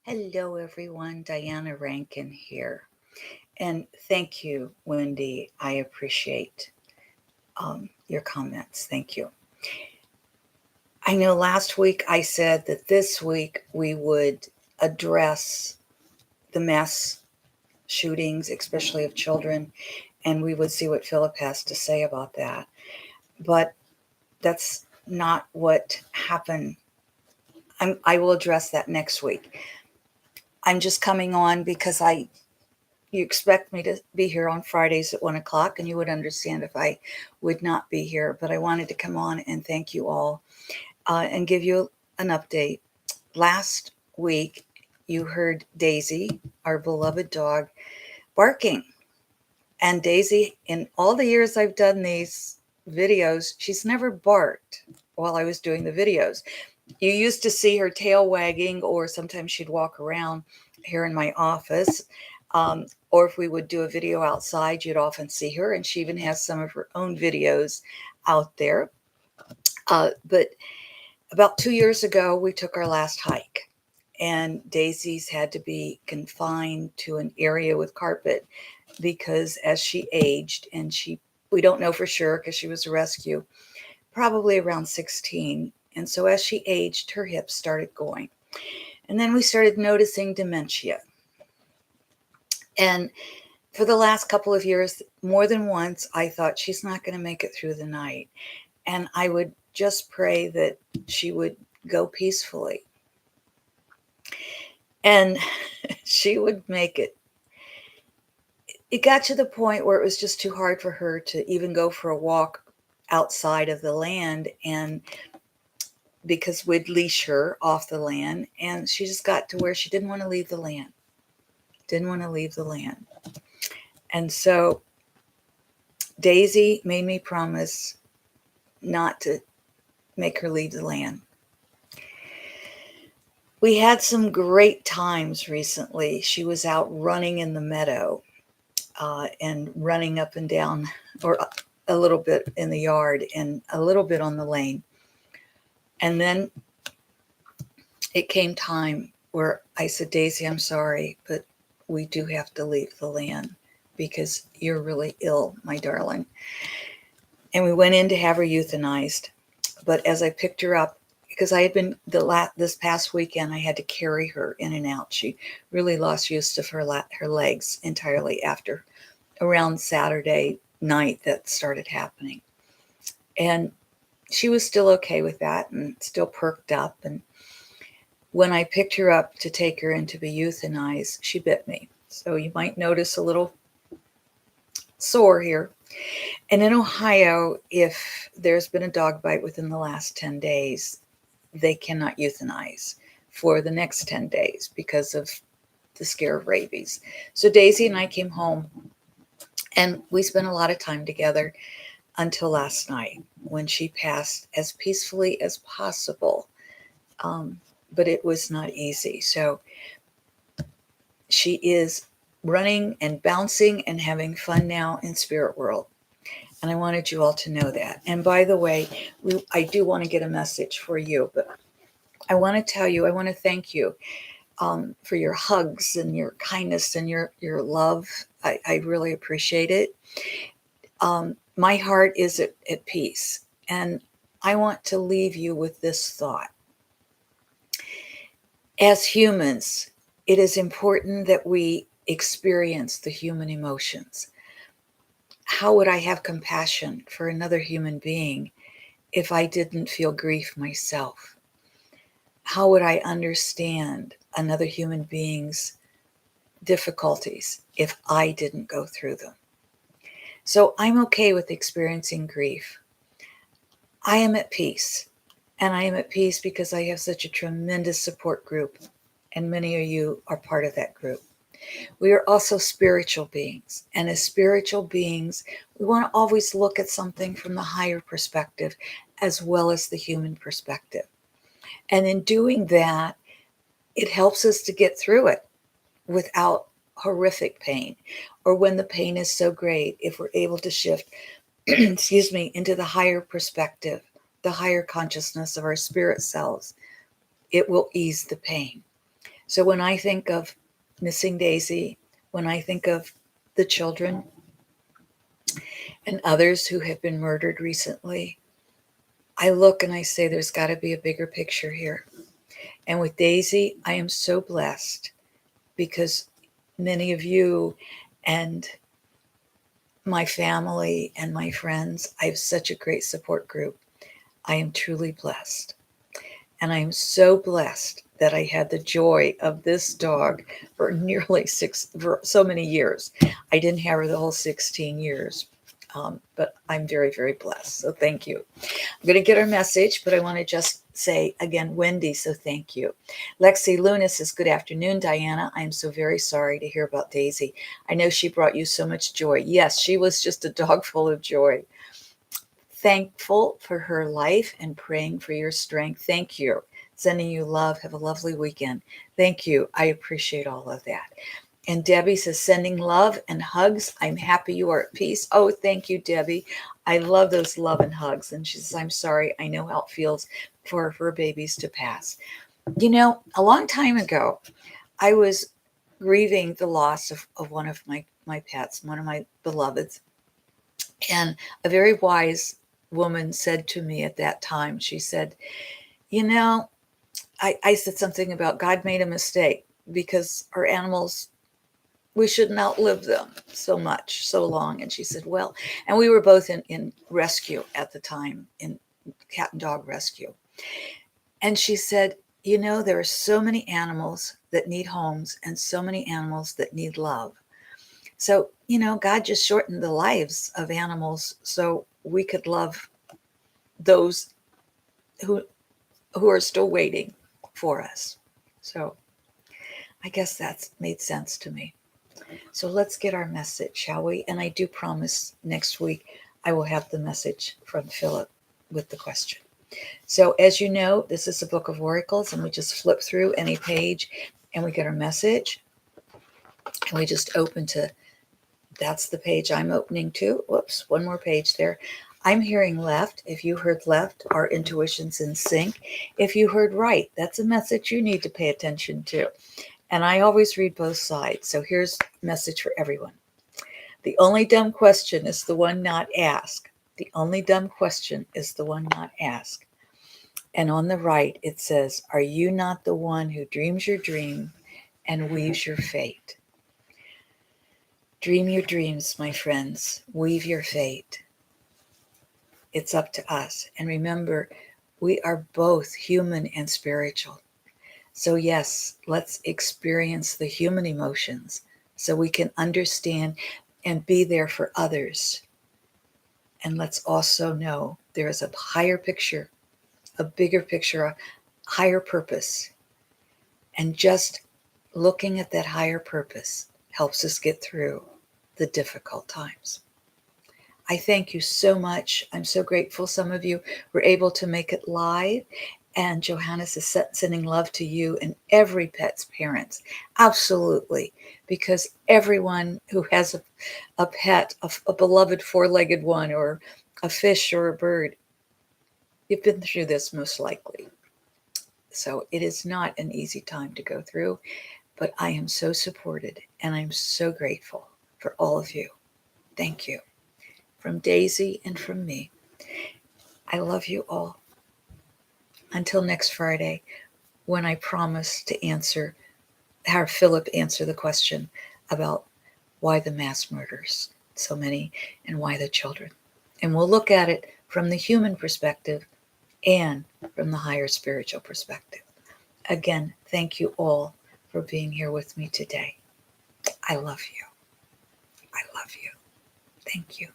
Hello, everyone. Diana Rankin here. And thank you, Wendy. I appreciate your comments. Thank you. I know last week I said that this week we would address the mass shootings, especially of children, and we would see what Phillip has to say about that. But that's not what happened. I will address that next week. I'm just coming on because you expect me to be here on Fridays at 1 o'clock, and you would understand if I would not be here. But I wanted to come on and thank you all and give you an update. Last week, you heard Daisy, our beloved dog, barking. And Daisy, in all the years I've done these videos, she's never barked while I was doing the videos. You used to see her tail wagging, or sometimes she'd walk around here in my office. Or if we would do a video outside, you'd often see her, and she even has some of her own videos out there. But about 2 years ago, we took our last hike, and Daisy's had to be confined to an area with carpet because as she aged, and we don't know for sure because she was a rescue, probably around 16. And so as she aged, her hips started going. And then we started noticing dementia. And for the last couple of years, more than once, I thought she's not going to make it through the night. And I would just pray that she would go peacefully. And she would make it. It got to the point where it was just too hard for her to even go for a walk outside of the land, and because we'd leash her off the land, and she just got to where she didn't want to leave the land. Didn't want to leave the land. And so Daisy made me promise not to make her leave the land. We had some great times recently. She was out running in the meadow and running up and down, or a little bit in the yard and a little bit on the lane. And then it came time where I said, Daisy, I'm sorry, but we do have to leave the land because you're really ill, my darling. And we went in to have her euthanized. But as I picked her up, because I had been this past weekend, I had to carry her in and out. She really lost use of her legs entirely after around Saturday night that started happening. And she was still okay with that and still perked up. And when I picked her up to take her in to be euthanized, she bit me. So you might notice a little sore here. And in Ohio, if there's been a dog bite within the last 10 days, they cannot euthanize for the next 10 days because of the scare of rabies. So Daisy and I came home, and we spent a lot of time together until last night when she passed as peacefully as possible. But it was not easy. So she is running and bouncing and having fun now in spirit world. And I wanted you all to know that. And by the way, I do want to get a message for you, but I want to tell you, I want to thank you for your hugs and your kindness and your love. I really appreciate it. My heart is at peace. And I want to leave you with this thought. As humans, it is important that we experience the human emotions. How would I have compassion for another human being if I didn't feel grief myself? How would I understand another human being's difficulties if I didn't go through them? So I'm okay with experiencing grief. I am at peace. And I am at peace because I have such a tremendous support group. And many of you are part of that group. We are also spiritual beings. And as spiritual beings, we want to always look at something from the higher perspective as well as the human perspective. And in doing that, it helps us to get through it without horrific pain. Or when the pain is so great, if we're able to shift, excuse me, into the higher perspective, the higher consciousness of our spirit selves, it will ease the pain. So when I think of missing Daisy, when I think of the children and others who have been murdered recently, I look and I say, there's got to be a bigger picture here. And with Daisy, I am so blessed because many of you and my family and my friends, I have such a great support group. I am truly blessed. And I am so blessed that I had the joy of this dog for for so many years. I didn't have her the whole 16 years, but I'm very, very blessed. So thank you. I'm going to get our message, but I want to just say again, Wendy, so thank you. Lexi Luna says, good afternoon, Diana. I am so very sorry to hear about Daisy. I know she brought you so much joy. Yes, she was just a dog full of joy. Thankful for her life and praying for your strength. Thank you. Sending you love. Have a lovely weekend. Thank you. I appreciate all of that. And Debbie says, sending love and hugs. I'm happy you are at peace. Oh, thank you, Debbie. I love those love and hugs. And she says, I'm sorry. I know how it feels for her babies to pass. You know, a long time ago, I was grieving the loss of one of my pets, one of my beloveds. And a very wise woman said to me at that time, she said, you know, I said something about God made a mistake because our animals, we shouldn't outlive them so much, so long. And she said, well, and we were both in rescue at the time, in cat and dog rescue. And she said, you know, there are so many animals that need homes and so many animals that need love. So, you know, God just shortened the lives of animals so we could love those who are still waiting for us. So I guess that's made sense to me. So let's get our message, shall we? And I do promise next week I will have the message from Phillip with the question. So as you know, this is a book of oracles, and we just flip through any page and we get our message. And we just open to, that's the page I'm opening to. Whoops, one more page there. I'm hearing left. If you heard left, our intuition's in sync. If you heard right, that's a message you need to pay attention to. And I always read both sides. So here's a message for everyone. The only dumb question is the one not asked. The only dumb question is the one not asked. And on the right, it says, are you not the one who dreams your dream and weaves your fate? Dream your dreams, my friends. Weave your fate. It's up to us. And remember, we are both human and spiritual. So yes, let's experience the human emotions so we can understand and be there for others. And let's also know there is a higher picture, a bigger picture, a higher purpose. And just looking at that higher purpose helps us get through the difficult times. I thank you so much. I'm so grateful some of you were able to make it live. And Johannes is sending love to you and every pet's parents. Absolutely. Because everyone who has a pet, a beloved four-legged one, or a fish or a bird, you've been through this most likely. So it is not an easy time to go through, but I am so supported and I'm so grateful for all of you. Thank you. From Daisy and from me. I love you all. Until next Friday, when I promise to have Phillip answer the question about why the mass murders so many and why the children. And we'll look at it from the human perspective and from the higher spiritual perspective. Again, thank you all for being here with me today. I love you. I love you. Thank you.